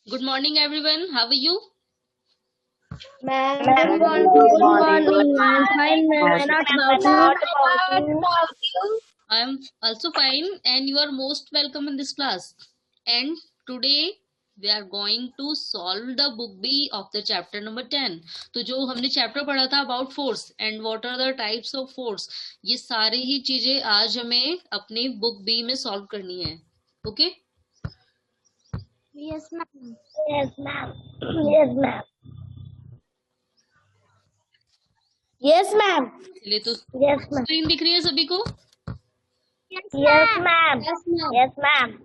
Good morning, everyone. How are you? Ma'am, Ma'am, good morning. Fine, ma'am. And what about you? I am also fine, and you are most welcome in this class. And today we are going to solve the book B of the chapter number 10. तो जो हमने chapter पढ़ा था about force and what are the types of force, ये सारी ही चीजें आज हमें अपनी बुक बी में सॉल्व करनी है. Okay? Yes, ma'am. Yes, ma'am. Yes, ma'am. Yes, ma'am. चलिए तो Yes, ma'am. स्क्रीन दिख रही है सभी को? Yes, ma'am. Yes, ma'am.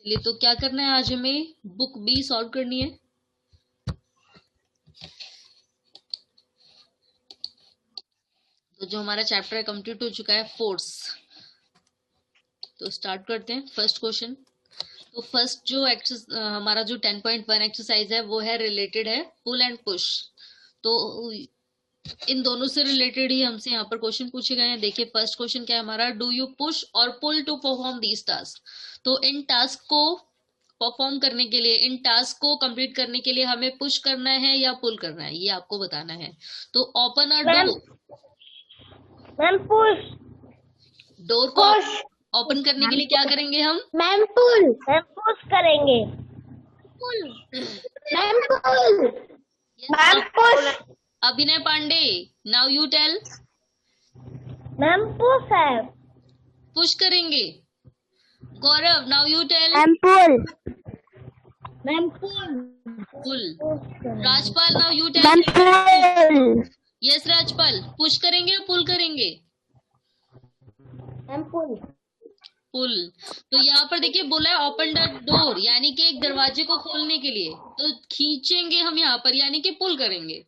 चलिए तो क्या करना है, आज हमें बुक बी सॉल्व करनी है. तो जो हमारा चैप्टर है कंप्लीट हो चुका है, फोर्स. तो स्टार्ट करते हैं फर्स्ट क्वेश्चन. तो फर्स्ट जो हमारा जो 10.1 एक्सरसाइज है वो है रिलेटेड है पुल एंड पुश. तो इन दोनों से रिलेटेड ही हमसे यहाँ पर क्वेश्चन पूछे गए हैं. देखिए फर्स्ट क्वेश्चन क्या है हमारा, डू यू पुश और पुल टू परफॉर्म दीज टास्क. तो इन टास्क को परफॉर्म करने के लिए, इन टास्क को कंप्लीट करने के लिए हमें पुश करना है या पुल करना है, ये आपको बताना है. तो open a door. Ma'am, push. Door को ओपन करने के लिए क्या करेंगे हम? Ma'am, pull. Ma'am, push करेंगे. Pull. Ma'am, pull. Ma'am, push. Abhinay Pandey, now you tell. Ma'am, push है. पुश करेंगे. Gaurav, now you tell. Ma'am, pull. Ma'am, pull. Pull. Rajpal, now you tell. Ma'am, pull. Yes Rajpal, push करेंगे या पुल करेंगे? Ma'am, pull. पुल. तो यहाँ पर देखिए बोला है ओपन द डोर, यानी कि एक दरवाजे को खोलने के लिए. तो खींचेंगे हम यहाँ पर, यानी कि पुल करेंगे.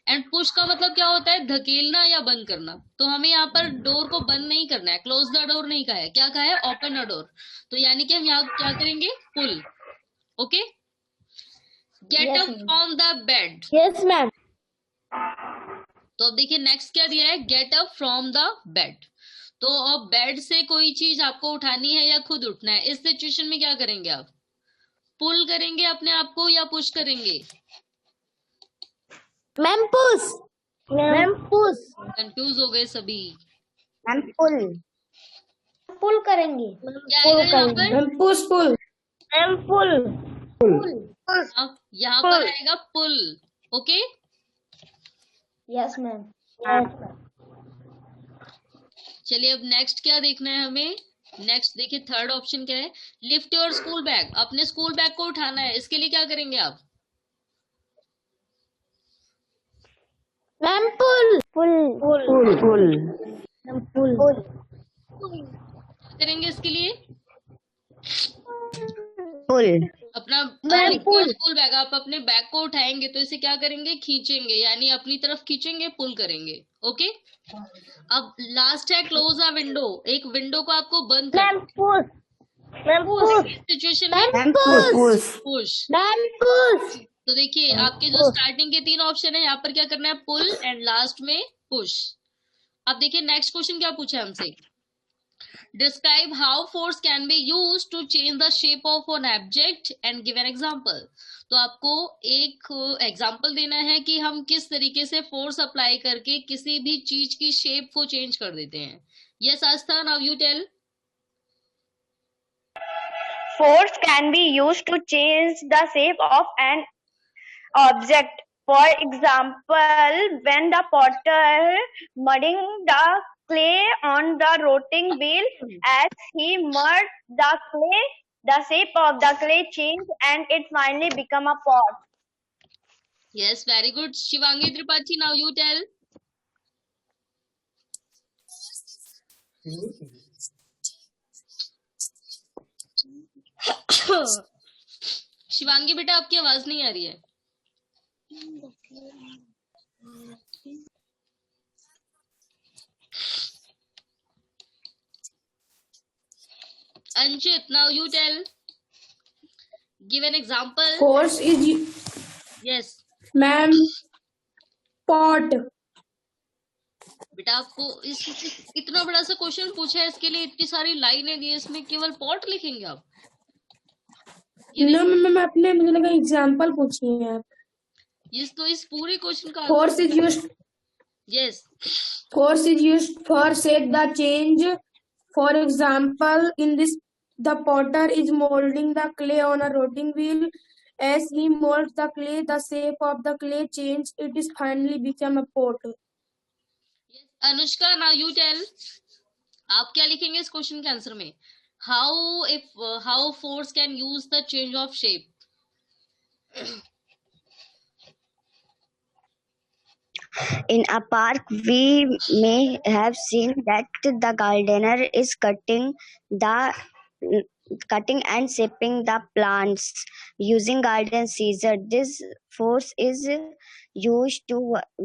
एंड पुश का मतलब क्या होता है, धकेलना या बंद करना. तो हमें यहाँ पर डोर को बंद नहीं करना है, क्लोज द डोर नहीं कहा है, क्या कहा है, ओपन द डोर. तो यानी कि हम यहाँ क्या करेंगे, pull. Okay. Get up from the bed. Yes, ma'am. तो अब देखिए नेक्स्ट क्या दिया है, get up from the bed. तो अब बेड से कोई चीज आपको उठानी है या खुद उठना है, इस सिचुएशन में क्या करेंगे आप? पुल करेंगे अपने आप को या पुश करेंगे? Ma'am, push. Ma'am, push. Confuse हो गए सभी. Ma'am, pull. Pull करेंगे. क्या आएगा यहाँ पर? Ma'am, push, pull. Ma'am, pull. Pull. अब यहाँ पर आएगा पुल. Okay. Yes, ma'am. Yes, ma'am. चलिए अब नेक्स्ट क्या देखना है हमें. नेक्स्ट देखिए थर्ड ऑप्शन क्या है, लिफ्ट योर स्कूल बैग. अपने स्कूल बैग को उठाना है, इसके लिए क्या करेंगे आप? Ma'am, pull. Pull. Pull. Pull. Pull. Ma'am, pull. Pull. क्या करेंगे इसके लिए? Pull. अपना Ma'am, pull. स्कूल बैग, आप अपने बैग को उठाएंगे तो इसे क्या करेंगे, खींचेंगे, यानी अपनी तरफ खींचेंगे, पुल करेंगे. ओके. अब लास्ट है क्लोज अ विंडो. एक विंडो को आपको बंद Ma'am, push. Ma'am, push. Situation में Ma'am, push. Push. Ma'am, push. तो देखिए आपके जो स्टार्टिंग के 3 ऑप्शन है, यहाँ पर क्या करना है, पुल, एंड लास्ट में पुश. अब देखिए नेक्स्ट क्वेश्चन क्या पूछा है हमसे, describe how force can be use to change the shape of an object and give an example. तो आपको एक एग्जांपल देना है कि हम किस तरीके से फोर्स अप्लाई करके किसी भी चीज की शेप को चेंज कर देते हैं. Yes Astha, now you tell. Force can be used to change the shape of an object. For example, when the potter mudding the clay on the rotating wheel, as he mud the clay, the shape of the clay changed and it finally become a pot. Yes, very good. Shivangi Tripathi, now you tell. Shivangi बेटा आपकी आवाज नहीं आ रही है. Anchit, now you tell. Give an example. Force is, Yes. ma'am, pot. बेटा आपको इतना बड़ा सा क्वेश्चन पूछा है, इसके लिए इतनी सारी लाइनें दी है, इसमें केवल पॉट लिखेंगे आप? ना मैम अपने मुझे लगा एग्जांपल पूछिए आप। इस पूरे क्वेश्चन का force is used yes for set the change. For example, in this, the potter is molding the clay on a rotting wheel. As he molds the clay, the shape of the clay changes. It is finally become a pot. Anushka, now you tell, आप क्या लिखेंगे इस question के answer में? How force can use the change of shape? In a park, we may have seen that the gardener is cutting and shaping the plants using garden scissors. This force is used to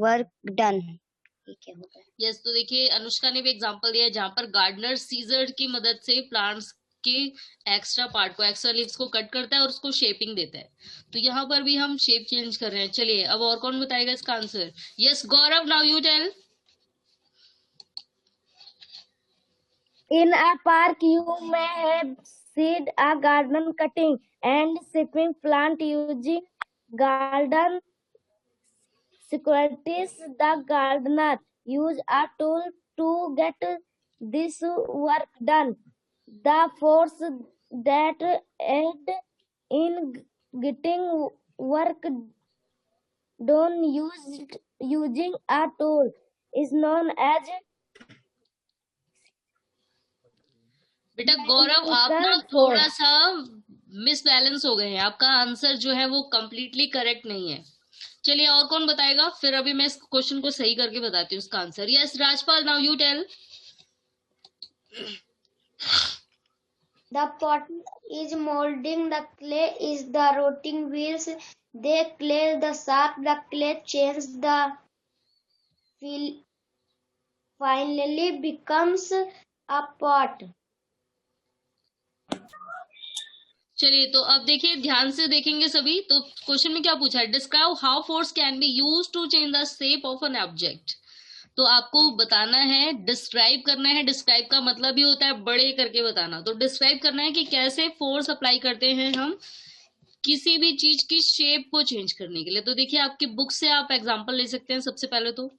work done. Yes, तो देखिए अनुष्का ने भी example दिया है जहां पर gardener scissor की मदद से प्लांट्स के एक्स्ट्रा पार्ट को, एक्स्ट्रा लीव्स को कट करता है और उसको शेपिंग देता है। तो यहाँ पर भी हम शेप चेंज कर रहे हैं। चलिए अब और कौन बताएगा इसका answer? Yes Gaurav, now you tell. In a park, you may have seen a gardener cutting and shaping plant using garden scissors. The gardener use a tool to get this work done. The force that aid in getting work done using a tool is known as बेटा गौरव, आप ना थोड़ा सा misbalance हो गए हैं, आपका answer जो है वो कंप्लीटली करेक्ट नहीं है। चलिए और कौन बताएगा, फिर अभी मैं इस क्वेश्चन को सही करके बताती हूँ इसका answer. Yes Rajpal, now you tell. The potter is molding the clay is the rotting wheels. They clay the shape. The clay changes the finally becomes a pot. चलिए तो अब देखिए, ध्यान से देखेंगे सभी। तो क्वेश्चन में क्या पूछा है? Describe how force can be used to change the shape of an object. तो आपको बताना है, डिस्क्राइब करना है। डिस्क्राइब का मतलब ही होता है बड़े करके बताना। तो डिस्क्राइब करना है कि कैसे फोर्स अप्लाई करते हैं हम किसी भी चीज की शेप को चेंज करने के लिए। तो देखिए आपकी बुक से आप एग्जांपल ले सकते हैं सबसे पहले तो।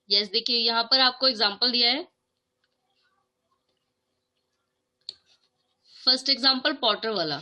यस देखिए यहाँ पर आपको एग्जांपल दिया है। फर्स्ट एग्जांपल पॉटर वाला।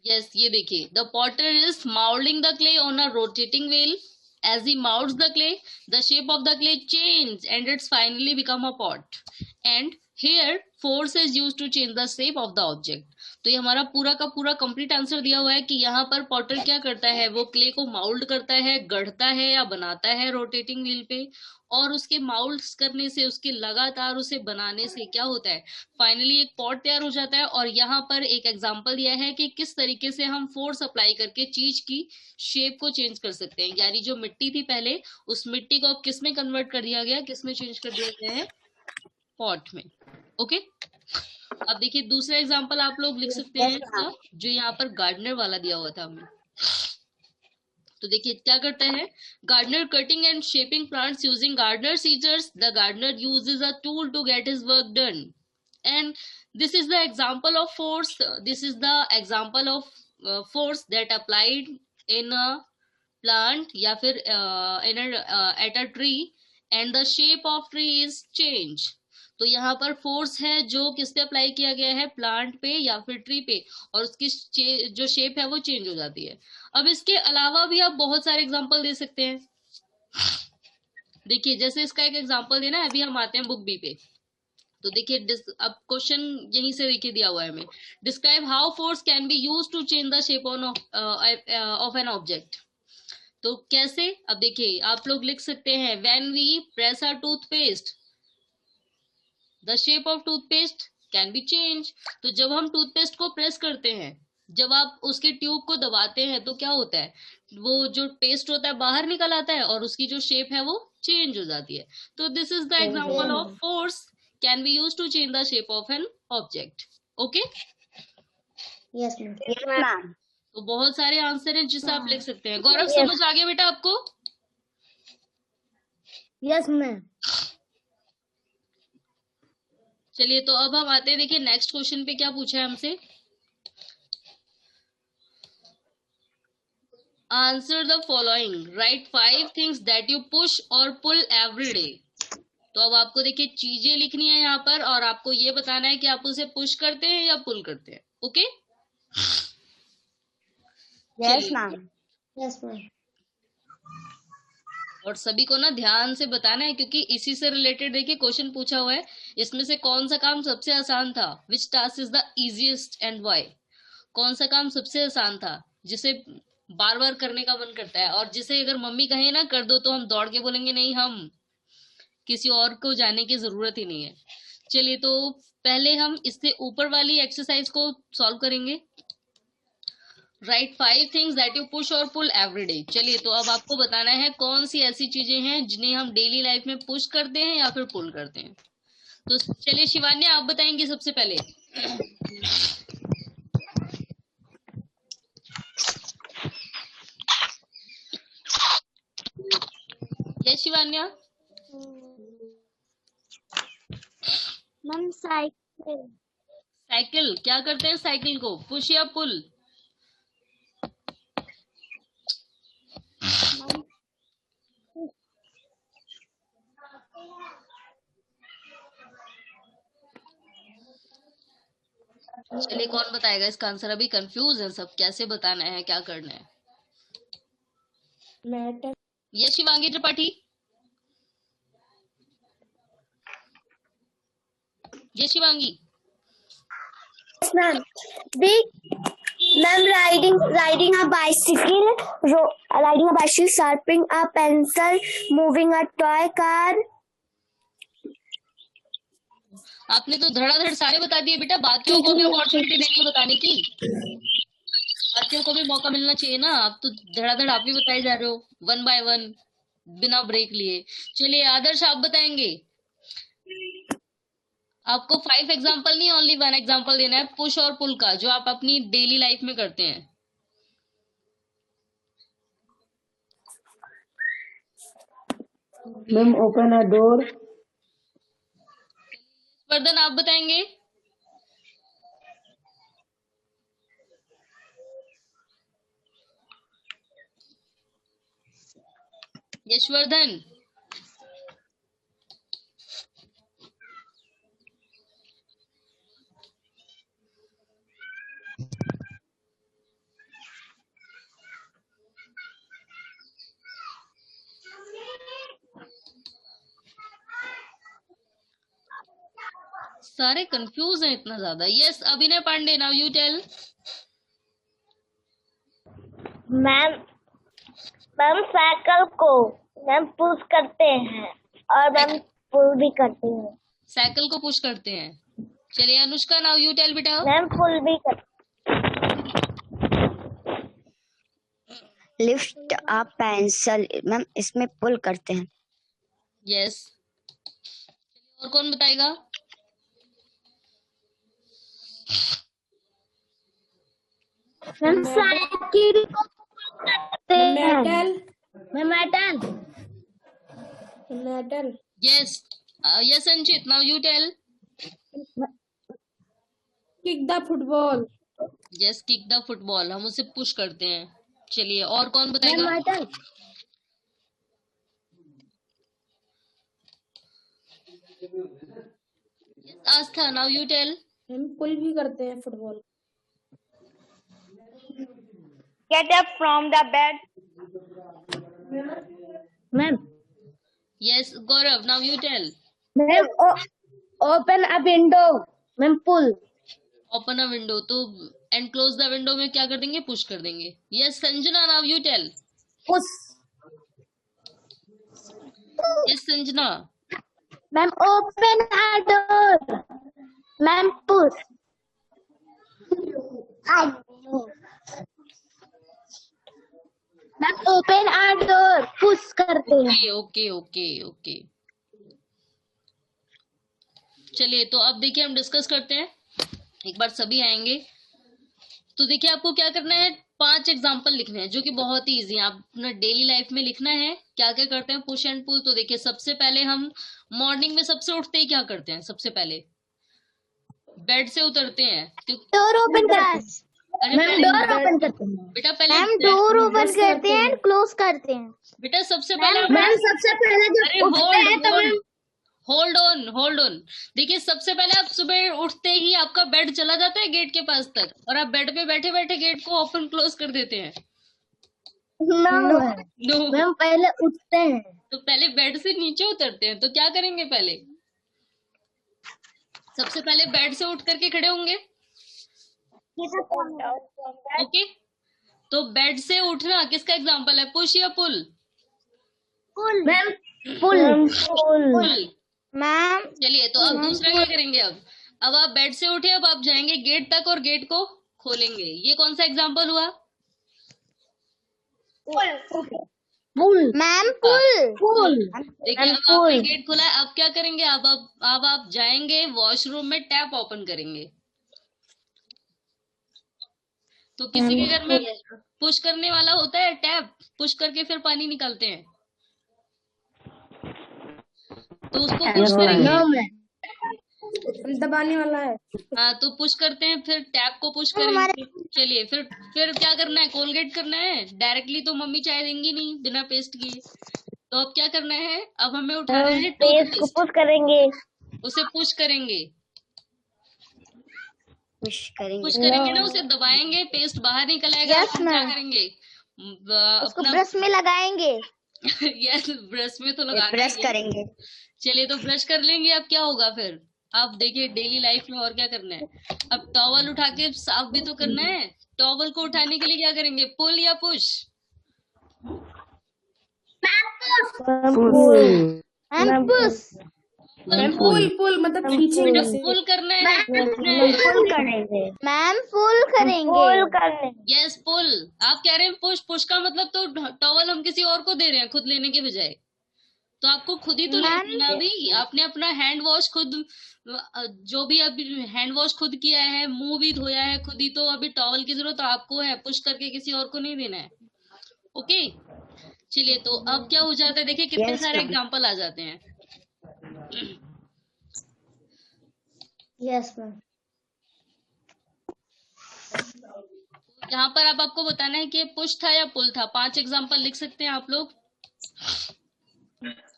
यस ये देखिए, the potter is moulding the clay on a rotating wheel. As he molds the clay, the shape of the clay changes and it's finally become a pot. And here force is used to change the shape of the object. तो ये हमारा पूरा का पूरा complete answer दिया हुआ है कि यहाँ पर पॉटर क्या करता है, वो क्ले को माउल्ड करता है, गढ़ता है या बनाता है रोटेटिंग व्हील पे, और उसके माउल्ड्स करने से, उसके लगातार उसे बनाने से क्या होता है, फाइनली एक पॉट तैयार हो जाता है। और यहाँ पर एक एग्जांपल दिया है कि किस तरीके से हम फोर्स अप्लाई करके चीज की शेप को चेंज कर सकते हैं। यानी जो मिट्टी थी पहले, उस मिट्टी को अब किस में कन्वर्ट कर दिया गया, किस में चेंज कर दिया गया है? पॉट में। ओके, अब देखिए दूसरा एग्जांपल आप लोग लिख सकते हैं इसका, जो यहाँ पर गार्डनर वाला दिया हुआ था हमें। तो देखिए क्या करता है, gardener cutting and shaping plants using gardener scissors. The gardener uses a tool to get his work done. And this is the example of force. This is the example of force that applied in a plant या फिर at a tree, and the shape of tree is change. तो यहाँ पर force है जो किस पे apply किया गया है, प्लांट पे या फिर ट्री पे, और उसकी जो शेप है वो चेंज हो जाती है। अब इसके अलावा भी आप बहुत सारे एग्जांपल दे सकते हैं। देखिए जैसे इसका एक एग्जांपल देना है, अभी हम आते हैं बुक बी पे। तो देखिए अब क्वेश्चन यहीं से देखिए दिया हुआ है हमें, describe how force can be use to change the shape of an object. तो कैसे, अब देखिए आप लोग लिख सकते हैं, when we press a toothpaste the shape of toothpaste can be change. तो जब हम टूथपेस्ट को प्रेस करते हैं, जब आप उसके ट्यूब को दबाते हैं तो क्या होता है, वो जो पेस्ट होता है बाहर निकल आता है और उसकी जो शेप है वो चेंज हो जाती है. तो this is the example of force can be used to change the shape of an object. Okay, yes ma'am. तो बहुत सारे आंसर हैं जिससे आप लिख सकते हैं. गौरव समझ आ गया बेटा आपको? Yes ma'am. चलिए तो अब हम आते हैं, देखिए नेक्स्ट क्वेश्चन पे क्या पूछा है हमसे। Answer the following, right 5 things that you push और पुल एवरी डे। तो अब आपको देखिए चीजें लिखनी है यहाँ पर और आपको ये बताना है कि आप उसे पुश करते हैं या पुल करते हैं। Okay, yes ma'am. Yes ma'am. और सभी को ना ध्यान से बताना है क्योंकि इसी से रिलेटेड देखिए क्वेश्चन पूछा हुआ है। इसमें से कौन सा काम सबसे आसान था, which task is the easiest and why. कौन सा काम सबसे आसान था जिसे बार बार करने का मन करता है, और जिसे अगर मम्मी कहे ना कर दो तो हम दौड़ के बोलेंगे नहीं, हम किसी और को जाने की जरूरत ही नहीं है। चलिए तो पहले हम इससे ऊपर वाली एक्सरसाइज को सॉल्व करेंगे। Right 5 things that you push और पुल एवरी डे। चलिए तो अब आपको बताना है कौन सी ऐसी चीजें हैं जिन्हें हम डेली लाइफ में पुश करते हैं या फिर पुल करते हैं। तो चलिए शिवान्या आप बताएंगे सबसे पहले। Yes Shivanya. Ma'am cycle. Cycle, क्या करते हैं साइकिल को, पुश या पुल। चलिए कौन बताएगा इसका आंसर, अभी कंफ्यूज है सब, कैसे बताना है क्या करना है। Matter. Yes Shivangi Tripathi. Yes Shivangi. Ma'am riding a bicycle, riding a bicycle, sharpening a pencil, moving a toy car. आपने तो धड़ाधड़ सारे बता दिए बेटा, बाकियों को भी अपॉर्चुनिटी देनी है बताने की, बाकियों को भी मौका मिलना चाहिए ना। आप तो धड़ाधड़ आप ही बताए जा रहे हो, 1 by 1 बिना ब्रेक लिए। चलिए आदर्श आप बताएंगे। आपको 5 एग्जाम्पल नहीं, ओनली 1 एग्जाम्पल देना है पुश और पुल का, जो आप अपनी डेली लाइफ में करते हैं। Ma'am open a door. Vardhan आप बताएंगे। यशवर्धन। सारे कंफ्यूज हैं इतना ज्यादा। Yes Abhinay Pandey, now you tell. Ma'am cycle को मैम पुश करते हैं और मैम पुल भी करते हैं। साइकिल को पुश करते हैं। चलिए अनुष्का, नाउ यू टेल बेटा। मैम पुल भी करते। लिफ्ट अ पेंसिल, मैम इसमें पुल करते हैं। यस, और कौन बताएगा। मैम साइकिल को करते हैं। Metal. Yes yes Anchit, now you tell. Kick the football. Yes kick the football, हम उसे पुश करते हैं। चलिए और कौन बताएगा। Astha, now you tell. हम पुल भी करते हैं football. Get up from the bed. Ma'am yes Gaurav, now you tell. Open a window, ma'am pull. Open a window, तो एंड क्लोज द विंडो में क्या कर देंगे, पुश कर देंगे। Yes Sanjana, now you tell. Push. Yes Sanjana. Ma'am open a door, ma'am push. Ma'am open a door, push करते हैं। Okay okay okay. चलिए तो अब देखिए हम डिस्कस करते हैं, एक बार सभी आएंगे। तो देखिए आपको क्या करना है, 5 एग्जाम्पल लिखने हैं जो कि बहुत ही इजी है। आप अपना डेली लाइफ में लिखना है क्या क्या करते हैं पुश एंड पुल। तो देखिए सबसे पहले हम मॉर्निंग में सबसे उठते ही क्या करते हैं, सबसे पहले बेड से उतरते हैं डोर ओपन करते हैं। अरे मैम पहले डोर ओपन करते हैं। बेटा पहले मैम डोर ओपन करते हैं एंड क्लोज करते हैं। बेटा सबसे पहले मैम सबसे पहले अरे जब उठते हैं तो मैम होल्ड ऑन। देखिए सबसे पहले आप सुबह उठते ही आपका बेड चला जाता है गेट के पास तक, और आप बेड पे बैठे बैठे गेट को ओपन क्लोज कर देते हैं। नो नो, मैम पहले उठते हैं। तो पहले बेड से नीचे उतरते हैं। तो क्या करेंगे, पहले सबसे पहले बेड से उठ करके खड़े होंगे। ओके, तो बेड से उठना किसका एग्जांपल है, पुश या पुल? मैम पुल। पुल। मैम चलिए तो अब दूसरा क्या करेंगे, अब आप बेड से उठे, अब आप जाएंगे गेट तक और गेट को खोलेंगे। ये कौन सा एग्जांपल हुआ? पुल। मैम पुल। देखिए अब आपने गेट खोला है, अब क्या करेंगे, अब आप जाएंगे वॉशरूम में, टैप ओपन करेंगे। तो किसी के घर में पुश करने वाला होता है, टैप पुश करके फिर पानी निकालते हैं, तो उसको पुश करेंगे। दबाने वाला है। हाँ, तो पुश करते हैं, फिर टैप को पुश करेंगे। चलिए फिर क्या करना है, कोलगेट करना है। डायरेक्टली तो मम्मी चाय देंगी नहीं बिना पेस्ट किए, तो अब क्या करना है, अब हमें उठाना है पेस्ट को पुश करेंगे। उसे पुश करेंगे पुश ना, उसे दबाएंगे, पेस्ट बाहर निकल आएगा। Yes, हम क्या ma'am. करेंगे, उसको ब्रश में लगाएंगे। यस, ब्रश में तो लगा ब्रश करेंगे। चलिए तो ब्रश कर लेंगे। अब क्या होगा फिर, आप देखिए डेली लाइफ में और क्या करना है। अब टॉवल उठा के साफ भी तो करना है। टॉवल को उठाने के लिए क्या करेंगे, पुल या पुश? पुल मतलब खींचेंगे से। पुल करना है, पुल करेंगे। मैम पुल करेंगे। यस पुल। आप कह रहे हैं पुश, पुश का मतलब तो टॉवल हम किसी और को दे रहे हैं खुद लेने के बजाय, तो आपको खुद ही तो लेना है भाई। आपने अपना हैंड वॉश खुद, जो भी अभी हैंड वॉश खुद किया है, मुंह भी धोया है खुद ही, तो अभी टॉवल की जरूरत आपको है, पुश करके किसी और को नहीं देना है। ओके, चलिए तो अब क्या हो जाता है, देखिए कितने सारे एग्जांपल आ जाते हैं। Yes ma'am. यहाँ पर अब आपको बताना है कि पुश था या पुल था। 5 एग्जांपल लिख सकते हैं आप लोग।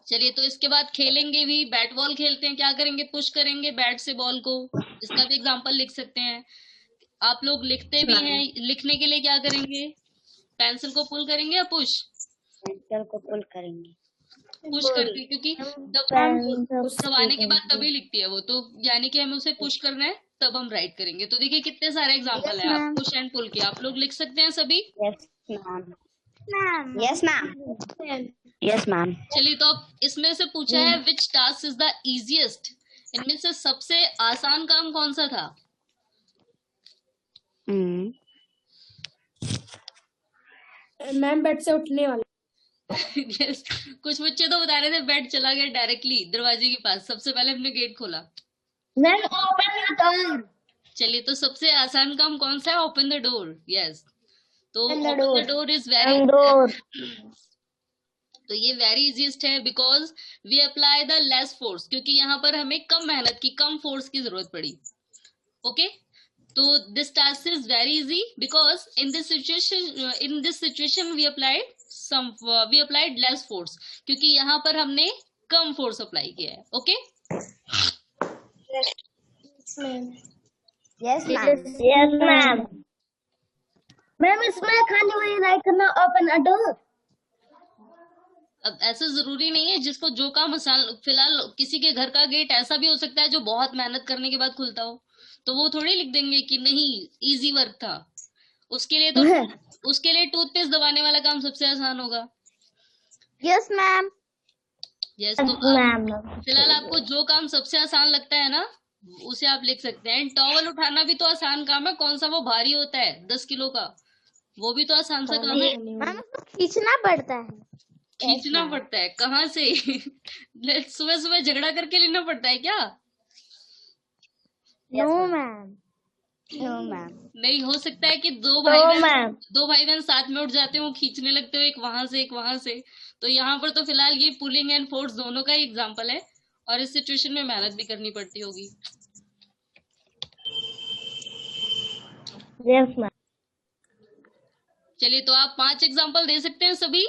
चलिए तो इसके बाद खेलेंगे भी, बैट बॉल खेलते हैं। क्या करेंगे, पुश करेंगे बैट से बॉल को, इसका भी एग्जांपल लिख सकते हैं। आप लोग लिखते भी हैं, लिखने के लिए क्या करेंगे, पेंसिल को पुल करेंगे या पुश? पेंसिल को पुल करेंगे। पुश करके, क्योंकि दबाने के बाद तभी लिखती है वो, तो यानी कि हमें उसे पुश करना है, तब हम राइट करेंगे। तो देखिए कितने सारे एग्जांपल है, आप पुश एंड पुल के आप लोग लिख सकते हैं सभी। Yes ma'am. चलिए तो अब इसमें से पूछा है which task is the easiest, इनमें से सबसे आसान काम कौन सा था? मैम बेड से उठने वाला। yes. कुछ बच्चे तो बता रहे थे बेड चला गया डायरेक्टली दरवाजे के पास, सबसे पहले हमने गेट खोला। Ma'am open the door. चलिए तो सबसे आसान काम कौन सा है, ओपन द डोर। यस, तो open the door is very, तो ये वेरी इजीएस्ट है, because we apply the less force, क्योंकि यहाँ पर हमें कम मेहनत की, कम फोर्स की जरूरत पड़ी। ओके, तो this task is very easy because in this situation we applied less force, क्योंकि यहाँ पर हमने कम फोर्स अप्लाई किया है। Okay, yes ma'am. मैम इसमें खाली वही राइट करना, ओपन अ डोर। अब ऐसा जरूरी नहीं है जिसको जो काम आसान, फिलहाल किसी के घर का गेट ऐसा भी हो सकता है जो बहुत मेहनत करने के बाद खुलता हो, तो वो थोड़ी लिख देंगे कि नहीं इजी वर्क था। उसके लिए टूथपेस्ट दबाने वाला काम सबसे आसान होगा। Yes ma'am. यस, तो फिलहाल आपको जो काम सबसे आसान लगता है ना, उसे आप लिख सकते हैं। टॉवल उठाना भी तो आसान काम है, कौन सा वो भारी होता है 10 किलो का, वो भी तो आसान सा काम है। मैम खींचना पड़ता है। खींचना पड़ता है कहाँ से? सुबह सुबह झगड़ा करके लेना पड़ता है क्या? No ma'am. नहीं, हो सकता है कि दो भाई बहन साथ में उठ जाते हो, खींचने लगते हो, एक वहां से एक वहां से। तो यहाँ पर तो फिलहाल ये पुलिंग एंड फोर्स दोनों का ही एग्जांपल है, और इस सिचुएशन में मेहनत भी करनी पड़ती होगी। Yes, ma'am. चलिए, तो आप 5 एग्जांपल दे सकते हैं सभी।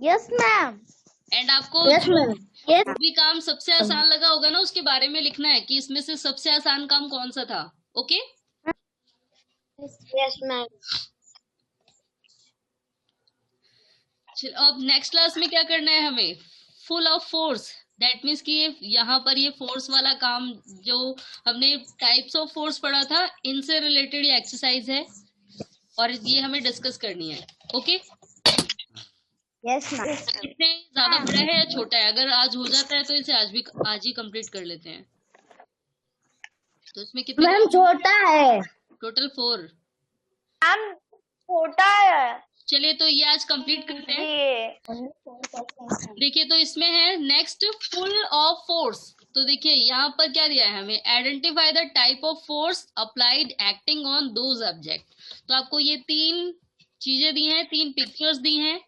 Yes, ma'am. एंड आपको Yes, जो ma'am. Yes. भी काम सबसे आसान लगा होगा ना, उसके बारे में लिखना है कि इसमें से सबसे आसान काम कौन सा था। Okay, Yes, ma'am. अब नेक्स्ट क्लास में क्या करना है हमें, full of force. That means कि ये यहाँ पर ये फोर्स वाला काम जो हमने टाइप्स ऑफ फोर्स पढ़ा था, इनसे रिलेटेड ये एक्सरसाइज है और ये हमें डिस्कस करनी है। Okay, Yes, ma'am. इतने ज्यादा बड़ा है या छोटा है? अगर आज हो जाता है तो इसे आज ही कंप्लीट कर लेते हैं। तो इसमें कितने मैम छोटा है। टोटल 4। मैम छोटा है चलिए, तो ये आज कंप्लीट करते हैं। ये। देखिए, तो इसमें है नेक्स्ट फुल ऑफ फोर्स। तो देखिए यहाँ पर क्या दिया है हमें, identify the type of force applied acting on those object. तो आपको ये 3 चीजें दी हैं, 3 पिक्चर्स दी हैं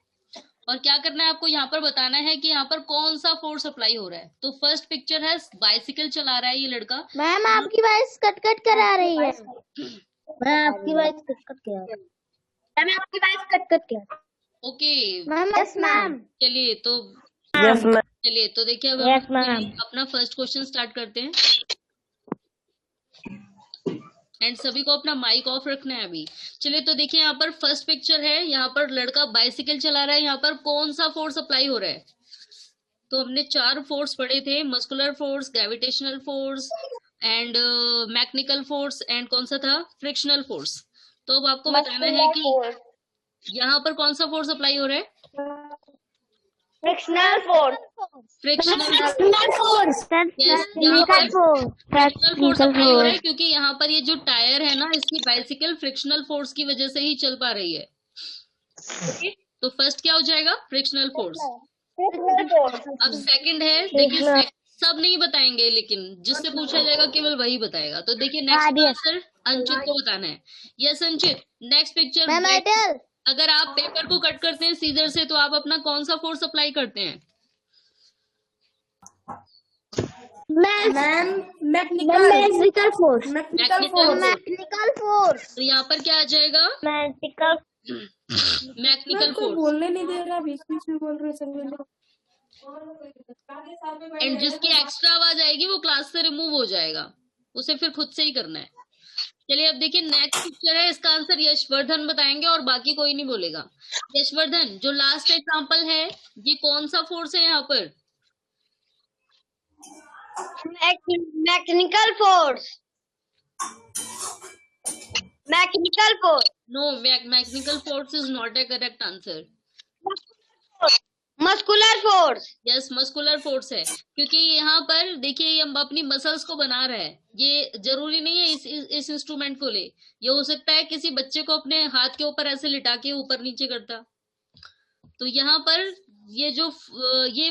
और क्या करना है आपको यहाँ पर बताना है कि यहाँ पर कौन सा फोर्स अप्लाई हो रहा है। तो फर्स्ट पिक्चर है, बाइसिकल चला रहा है ये लड़का। मैम आपकी वॉइस कट कट कर आ रही है। मैम आपकी वॉइस कट कट कर आ रही है। मैम आपकी वॉइस कट कट कर। Okay, ma'am yes ma'am. चलिए तो यस मैम। चलिए तो देखिए अब Yes, हम ma'am. अपना फर्स्ट क्वेश्चन स्टार्ट करते हैं। एंड सभी को अपना माइक ऑफ रखना है अभी। चलिए, तो देखिए यहाँ पर फर्स्ट पिक्चर है, यहाँ पर लड़का बाइसिकल चला रहा है। यहाँ पर कौन सा फोर्स अप्लाई हो रहा है? तो हमने 4 फोर्स पढ़े थे, muscular force, gravitational force and mechanical force and कौन सा था, फ्रिक्शनल फोर्स। तो अब आपको बताना है कि यहाँ पर कौन सा फोर्स अप्लाई हो रहा है। Frictional force. Frictional force apply हो रहा है क्योंकि यहाँ पर ये जो टायर है ना, इसकी बाइसिकल फ्रिक्शनल फोर्स की वजह से ही चल पा रही है। तो फर्स्ट क्या हो जाएगा, फ्रिक्शनल फोर्स। अब सेकंड है, देखिए सब नहीं बताएंगे, लेकिन जिससे पूछा जाएगा केवल वही बताएगा। तो देखिए नेक्स्ट आंसर अंचित को बताना है। Yes Anchit, next picture. अगर आप पेपर को कट करते हैं सीजर से तो आप अपना कौन सा फोर्स अप्लाई करते हैं? Ma'am mechanical force. Mechanical force. तो यहाँ पर क्या आ जाएगा, मैकेनिकल फोर्स। बोलने नहीं दे रहा, बीच बीच में बोल रहे संजय लोग। एंड जिसकी एक्स्ट्रा आवाज आएगी वो क्लास से रिमूव हो जाएगा, उसे फिर खुद से ही करना है। चलिए अब देखिए नेक्स्ट पिक्चर है, इसका आंसर यशवर्धन बताएंगे और बाकी कोई नहीं बोलेगा। यशवर्धन, जो लास्ट एग्जांपल है ये कौन सा फोर्स है यहाँ पर? Mechanical force. Mechanical force. No, mechanical force is not a correct answer. Muscular force. Yes, muscular force है क्योंकि यहाँ पर देखिए ये हम अपनी मसल्स को बना रहे हैं। ये जरूरी नहीं है इस इंस्ट्रूमेंट को ले, ये हो सकता है किसी बच्चे को अपने हाथ के ऊपर ऐसे लिटा के ऊपर नीचे करता। तो यहाँ पर ये जो ये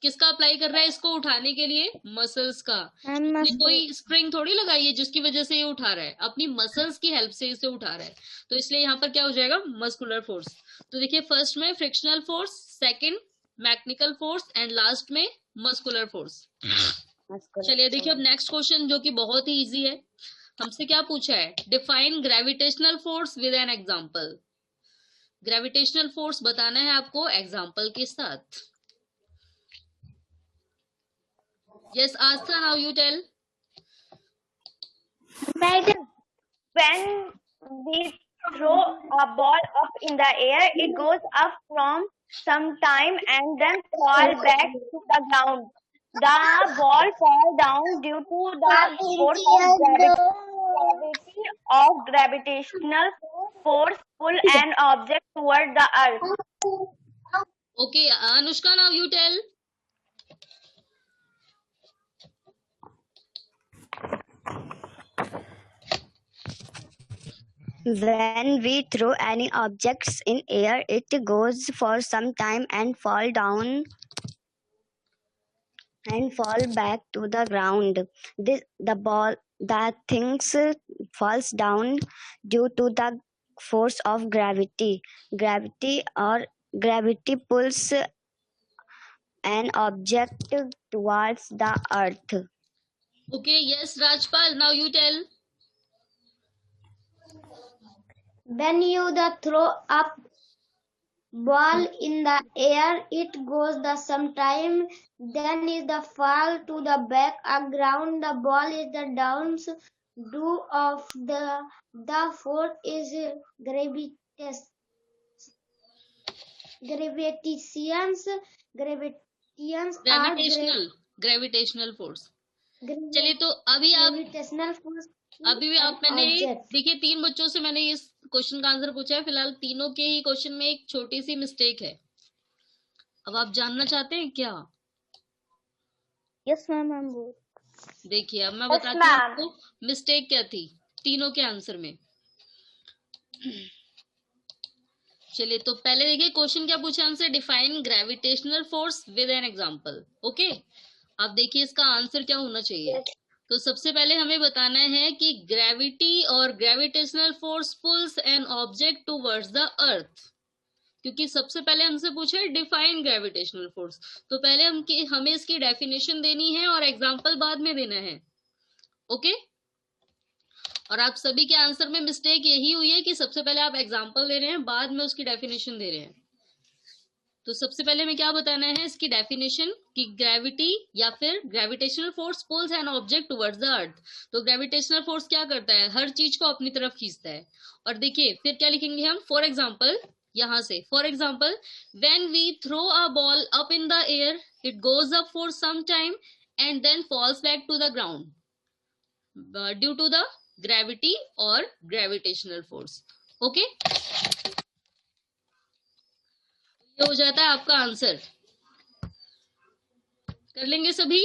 किसका अप्लाई कर रहा है, इसको उठाने के लिए मसल्स का। ये कोई स्प्रिंग थोड़ी लगाई है जिसकी वजह से ये उठा रहा है, अपनी मसल्स की हेल्प से इसे उठा रहा है। तो इसलिए यहाँ पर क्या हो जाएगा, मस्कुलर फोर्स। तो देखिए फर्स्ट में frictional force, second mechanical force and last में मस्कुलर फोर्स। चलिए देखिए अब नेक्स्ट क्वेश्चन जो कि बहुत ही इजी है। हमसे क्या पूछा है, define gravitational force with an example. Gravitational force बताना है आपको एग्जांपल के साथ। Yes, Astha, now you tell. When we throw a ball up in the air, it goes up from some time and then fall back to the ground. The ball falls down due to the force of gravitational force pull an object toward the earth. Okay, Anushka, now you tell. When we throw any objects in air, it goes for some time and fall back to the ground. The things falls down due to the force of gravity. Gravity pulls an object towards the earth. Okay, yes, Rajpal, now you tell. when you throw up ball in the air, it goes the sometime, then is the fall to the back ground, the ball is the downs do of the force is gravitations are gravitational force. चलिए तो अभी आप gravitational force अभी भी आप मैंने object. देखिए 3 बच्चों से मैंने इस क्वेश्चन का आंसर पूछा है, फिलहाल तीनों के ही क्वेश्चन में एक छोटी सी मिस्टेक है। अब आप जानना चाहते हैं क्या? Yes ma'am, I'm देखिए अब मैं Yes, बताती हूँ ma'am. आपको मिस्टेक क्या थी तीनों के आंसर में। चलिए तो पहले देखिए क्वेश्चन क्या पूछा हमसे, define gravitational force with an example. Okay, अब देखिए इसका आंसर क्या होना चाहिए। तो सबसे पहले हमें बताना है कि ग्रेविटी और gravitational force pulls an object towards the earth, क्योंकि सबसे पहले हमसे पूछा है डिफाइन ग्रेविटेशनल फोर्स, तो पहले हमें इसकी डेफिनेशन देनी है और एग्जांपल बाद में देना है। ओके, और आप सभी के आंसर में मिस्टेक यही हुई है कि सबसे पहले आप एग्जांपल दे रहे हैं, बाद में उसकी डेफिनेशन दे रहे हैं। तो सबसे पहले हमें क्या बताना है इसकी डेफिनेशन कि ग्रेविटी या फिर gravitational force pulls an object towards the earth. तो ग्रेविटेशनल फोर्स क्या करता है, हर चीज को अपनी तरफ खींचता है। और देखिए फिर क्या लिखेंगे हम, फॉर एग्जाम्पल, यहां से for example when we throw a ball up in the air it goes up for some time and then falls back to the ground due to the gravity और ग्रेविटेशनल फोर्स। ओके, ये हो जाता है आपका answer. कर लेंगे सभी?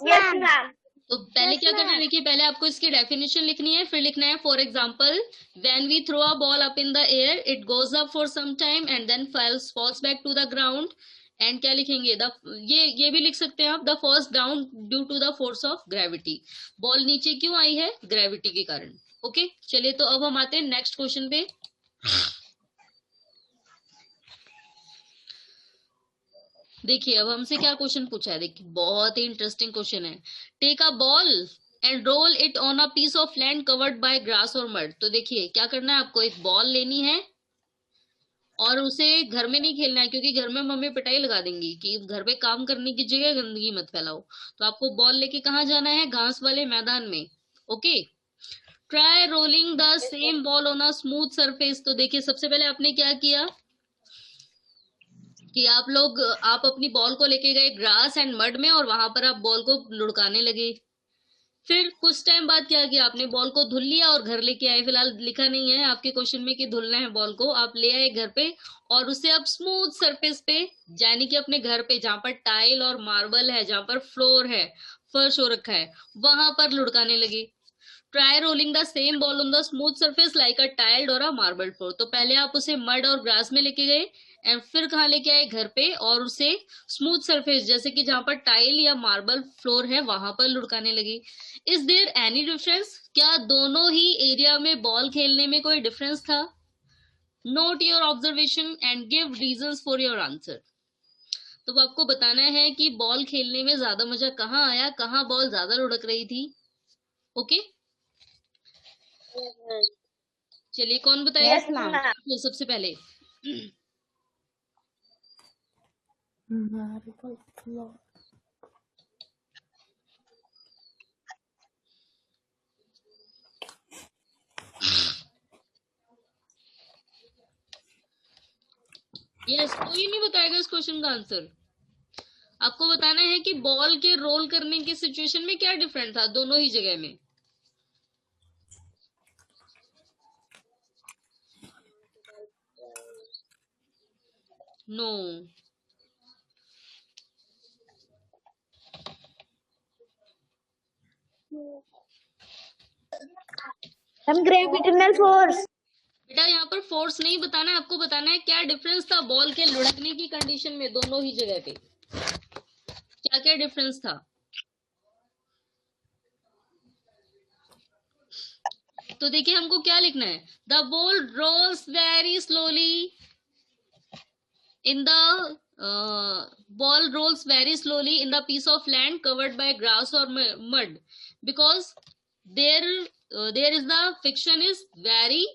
Yes, ma'am. तो पहले क्या करना है, देखिए पहले आपको इसकी डेफिनेशन लिखनी है, फिर लिखना है for example when we throw a ball up in the air it goes up for some time and then falls back to the ground. And क्या लिखेंगे, ये भी लिख सकते हैं आप, the falls down due to the force of gravity. Ball नीचे क्यों आई है, ग्रेविटी के कारण। ओके, चलिए तो अब हम आते हैं नेक्स्ट क्वेश्चन पे। देखिए अब हमसे क्या क्वेश्चन पूछा है, देखिए बहुत ही इंटरेस्टिंग क्वेश्चन है। Take a ball and roll it on a piece of land covered by grass और मड। तो देखिए क्या करना है, आपको एक बॉल लेनी है और उसे घर में नहीं खेलना है, क्योंकि घर में मम्मी पिटाई लगा देंगी कि घर पे काम करने की जगह गंदगी मत फैलाओ। तो आपको बॉल लेके कहाँ जाना है, घास वाले मैदान में। Okay, try rolling the same ball on a smooth surface. तो देखिए सबसे पहले आपने क्या किया कि आप अपनी बॉल को लेके गए ग्रास एंड मड में और वहां पर आप बॉल को लुढ़काने लगे। फिर कुछ टाइम बाद क्या किया, आपने बॉल को धुल लिया और घर लेके आए। फिलहाल लिखा नहीं है आपके क्वेश्चन में कि धुलना है बॉल को, आप ले आए घर पे और उसे आप स्मूथ सरफेस पे, यानी कि अपने घर पे जहां पर टाइल और मार्बल है, जहां पर फ्लोर है, फर्श हो रखा है, वहां पर लुढ़काने लगे। Try rolling the same ball on the smooth surface like a tiled और अ मार्बल फ्लोर। तो पहले आप उसे मड और ग्रास में लेके गए एंड फिर कहाँ लेके आए, घर पे, और उसे स्मूथ सरफेस जैसे कि जहां पर टाइल या मार्बल फ्लोर है वहां पर लुढ़काने लगी। इज देयर एनी डिफरेंस, क्या दोनों ही एरिया में बॉल खेलने में कोई डिफरेंस था? Not your observation and give reasons for your answer. तो आपको बताना है कि बॉल खेलने में ज्यादा मजा कहाँ आया, कहाँ बॉल ज्यादा लुढ़क रही थी। ओके, चलिए कौन बताएगा? Yes, ma'am. तो सबसे पहले यस, कोई नहीं बताएगा इस क्वेश्चन का आंसर। आपको बताना है कि बॉल के रोल करने की सिचुएशन में क्या डिफरेंट था दोनों ही जगह में। No, gravitational force. बेटा यहाँ पर फोर्स नहीं बताना है, आपको बताना है क्या डिफरेंस था बॉल के लुढ़कने की कंडीशन में दोनों ही जगह पे, क्या क्या डिफरेंस था। तो देखिए हमको क्या लिखना है, the ball rolls very slowly in the ball rolls very slowly in the piece of land covered by grass or mud because there is the friction is very,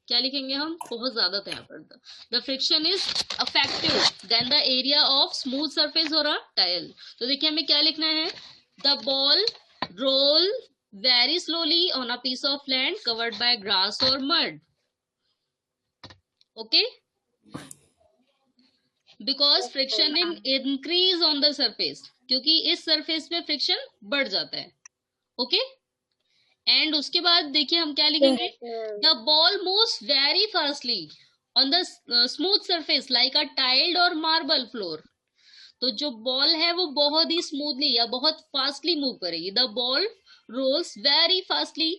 क्या लिखेंगे हम, बहुत ज्यादा था यहाँ पर, the friction is effective than the area of smooth surface और a tile. तो देखिए हमें क्या लिखना है, the ball roll very slowly on a piece of land covered by grass और mud, okay, because friction in increase on the surface, क्योंकि इस सरफेस पे फ्रिक्शन बढ़ जाता है, ओके। एंड उसके बाद देखिए हम क्या लिखेंगे, the ball moves very fastly on the smooth surface like a tiled और मार्बल फ्लोर। तो जो बॉल है वो बहुत ही स्मूथली या बहुत फास्टली मूव करेगी। The ball rolls very fastly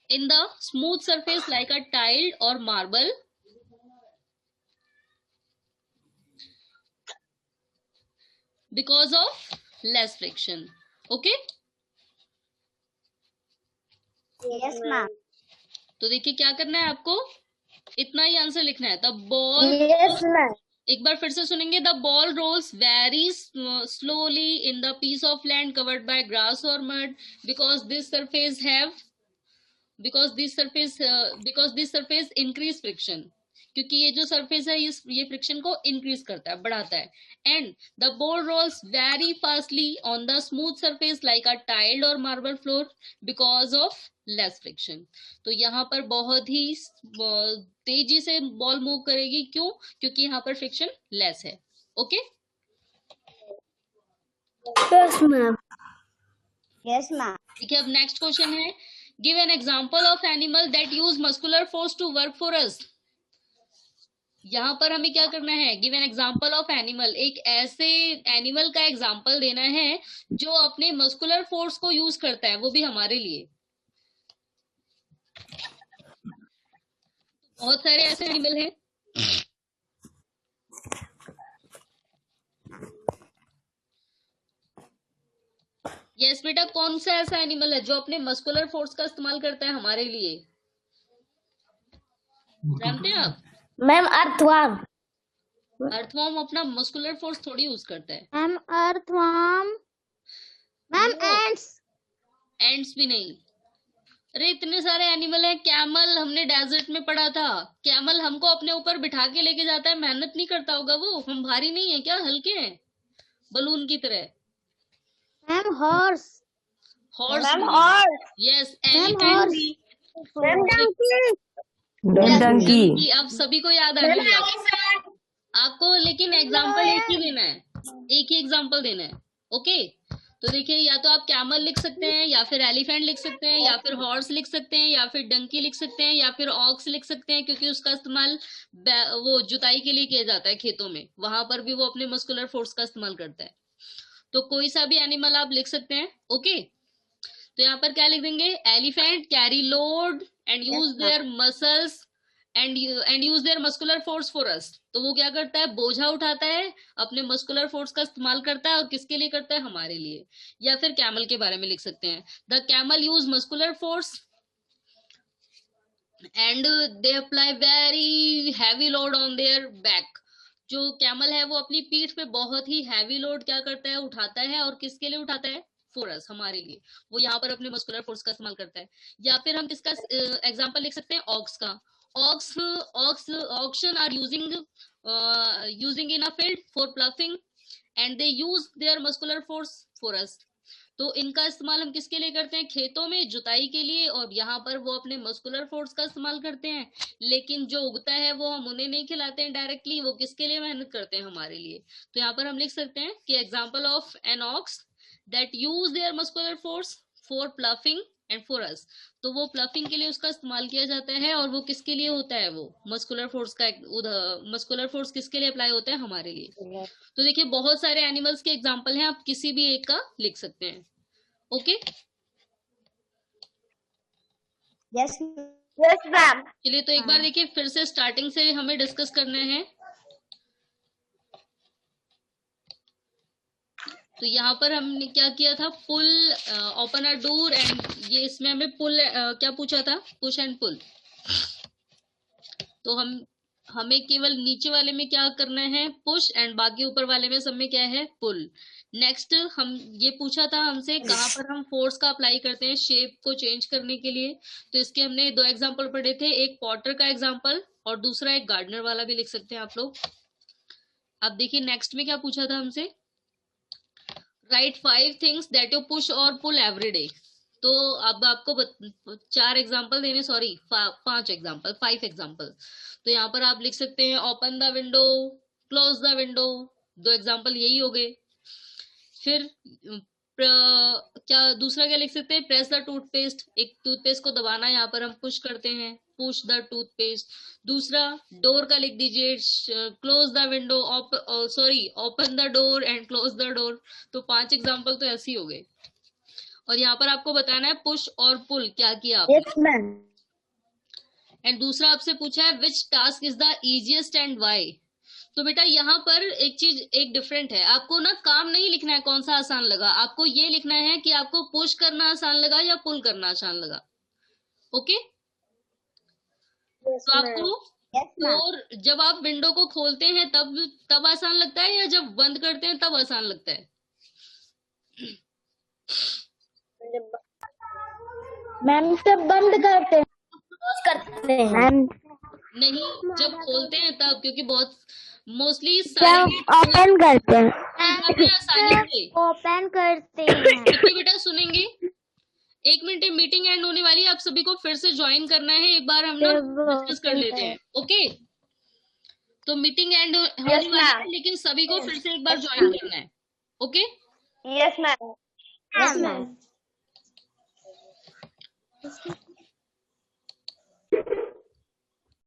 in the smooth surface like a tiled और marble because of less friction, okay. Yes, ma'am. तो देखिए क्या करना है आपको, इतना ही आंसर लिखना है। The ball, Yes, ma'am. एक बार फिर से सुनेंगे, the ball rolls very slowly in the piece of land covered by grass और mud because this surface increase friction, क्योंकि ये जो सरफेस है ये फ्रिक्शन को इंक्रीज करता है, बढ़ाता है। And the ball rolls very fastly on the smooth surface like a tiled और marble floor because of less friction. तो यहाँ पर बहुत ही तेजी से बॉल मूव करेगी, क्यों, क्योंकि यहाँ पर फ्रिक्शन लेस है, okay. Yes, ma'am. Yes, ma'am. ठीक है, अब नेक्स्ट क्वेश्चन है, give an example of animal that use muscular force to work for us. यहाँ पर हमें क्या करना है, give an example of animal, एक ऐसे एनिमल का एग्जांपल देना है जो अपने मस्कुलर फोर्स को यूज करता है, वो भी हमारे लिए। बहुत सारे ऐसे एनिमल हैं, यस बेटा, कौन सा ऐसा एनिमल है जो अपने मस्कुलर फोर्स का इस्तेमाल करता है हमारे लिए, जानते हैं आप? Ma'am earthworm. अर्थवर्म अपना मस्कुलर फोर्स थोड़ी यूज करता है। Ma'am earthworm. Ma'am ants. Ends भी नहीं। अरे इतने सारे एनिमल हैं। कैमल हमने डेजर्ट में पढ़ा था, कैमल हमको अपने ऊपर बिठा के लेके जाता है, मेहनत नहीं करता होगा वो, हम भारी नहीं है क्या, हल्के हैं बलून की तरह। Ma'am horse. Horse, ma'am horse. Yes, ma'am elephant horse. भी, मैम डंकी। डंकी, अब सभी को याद आ गई आपको, लेकिन एग्जाम्पल एक ही देना है, एक ही एग्जाम्पल देना है, ओके। तो देखिए, या तो आप कैमल लिख सकते हैं, या फिर एलिफेंट लिख सकते हैं, या फिर हॉर्स लिख सकते हैं, या फिर डंकी लिख सकते हैं, या फिर ऑक्स लिख सकते हैं, क्योंकि उसका इस्तेमाल वो जुताई के लिए किया जाता है खेतों में, वहां पर भी वो अपने मस्कुलर फोर्स का इस्तेमाल करता है। तो कोई सा भी एनिमल आप लिख सकते हैं, ओके। तो यहाँ पर क्या लिख देंगे, elephant carry load and use their muscles and use their muscular force for us. तो वो क्या करता है, बोझा उठाता है, अपने मस्कुलर फोर्स का इस्तेमाल करता है, और किसके लिए करता है, हमारे लिए। या फिर कैमल के बारे में लिख सकते हैं, the camel use muscular force and they apply very heavy load on their back. जो कैमल है वो अपनी पीठ पे बहुत ही हैवी लोड क्या करता है, उठाता है, और किसके लिए उठाता है, फोर्स, हमारे लिए। वो यहाँ पर अपने मस्कुलर फोर्स का इस्तेमाल करता है। या फिर हम किसका एग्जांपल लिख सकते हैं, ऑक्स का। Oxen are using in a field for ploughing and they use their muscular force for us. तो इनका इस्तेमाल हम किसके लिए करते हैं, खेतों में जुताई के लिए, और यहाँ पर वो अपने मस्कुलर फोर्स का इस्तेमाल करते हैं। लेकिन जो उगता है वो हम उन्हें नहीं खिलाते हैं डायरेक्टली, वो किसके लिए मेहनत करते हैं, हमारे लिए। तो यहाँ पर हम लिख सकते हैं कि example of an ox that use their muscular force for ploughing and for us. तो वो प्लफिंग के लिए उसका इस्तेमाल किया जाता है, और वो किसके लिए होता है, वो मस्कुलर फोर्स का, मस्कुलर फोर्स किसके लिए अप्लाई होता है, हमारे लिए। तो देखिए, बहुत सारे एनिमल्स के एग्जाम्पल हैं, आप किसी भी एक का लिख सकते हैं, ओके। Yes yes ma'am. चलिए, तो एक बार देखिए, फिर से स्टार्टिंग से हमें डिस्कस करना है। तो यहाँ पर हमने क्या किया था, पुल, ओपन अ डोर, एंड ये इसमें हमें पुल क्या पूछा था, पुश एंड पुल। तो हम हमें केवल नीचे वाले में क्या करना है, पुश, एंड बाकी ऊपर वाले में सब में क्या है, पुल। नेक्स्ट हम ये पूछा था हमसे कहाँ पर हम फोर्स का अप्लाई करते हैं शेप को चेंज करने के लिए। तो इसके हमने 2 एग्जांपल पढ़े थे, एक पॉटर का एग्जांपल और दूसरा एक गार्डनर वाला भी लिख सकते हैं आप लोग। अब देखिए नेक्स्ट में क्या पूछा था हमसे, right 5 things that you push और पुल एवरी डे। तो अब आपको 4 एग्जांपल देने, सॉरी 5 एग्जांपल, 5 एग्जांपल। तो यहाँ पर आप लिख सकते हैं open the window, close the window, 2 example यही हो गए। फिर क्या दूसरा क्या लिख सकते हैं, प्रेस द टूथपेस्ट, एक टूथपेस्ट को दबाना, यहाँ पर हम पुश करते हैं, पुश द टूथपेस्ट। दूसरा डोर का लिख दीजिए, close the window, sorry open the door and close the door. तो 5 एग्जांपल तो ऐसे ही हो गए। और यहाँ पर आपको बताना है पुश और पुल क्या किया आपने। Yes, ma'am. एंड दूसरा आपसे पूछा है which task is the easiest and why. तो बेटा यहाँ पर एक चीज एक डिफरेंट है, आपको ना काम नहीं लिखना है कौन सा आसान लगा, आपको ये लिखना है कि आपको पुश करना आसान लगा या पुल करना आसान लगा। ओके, Yes, तो आपको Yes, ma'am. और जब आप विंडो को खोलते हैं तब आसान लगता है या जब बंद करते हैं तब आसान लगता है? मैम जब बंद करते हैं, क्लोज करते हैं मैम, नहीं, जब खोलते हैं तब, क्योंकि बहुत मोस्टली जब सारे ओपन करते हैं, जाते हैं आसानी से। ओपन करते हैं। देखिए बेटा सुनेंगे, 1 मिनट मीटिंग एंड होने वाली है, आप सभी को फिर से ज्वाइन करना है, एक बार हम ना डिस्कस कर लेते हैं। ओके, तो मीटिंग एंड होने वाली है, लेकिन सभी को फिर से एक बार ज्वाइन करना है। Okay, yes ma'am, Yes, ma'am.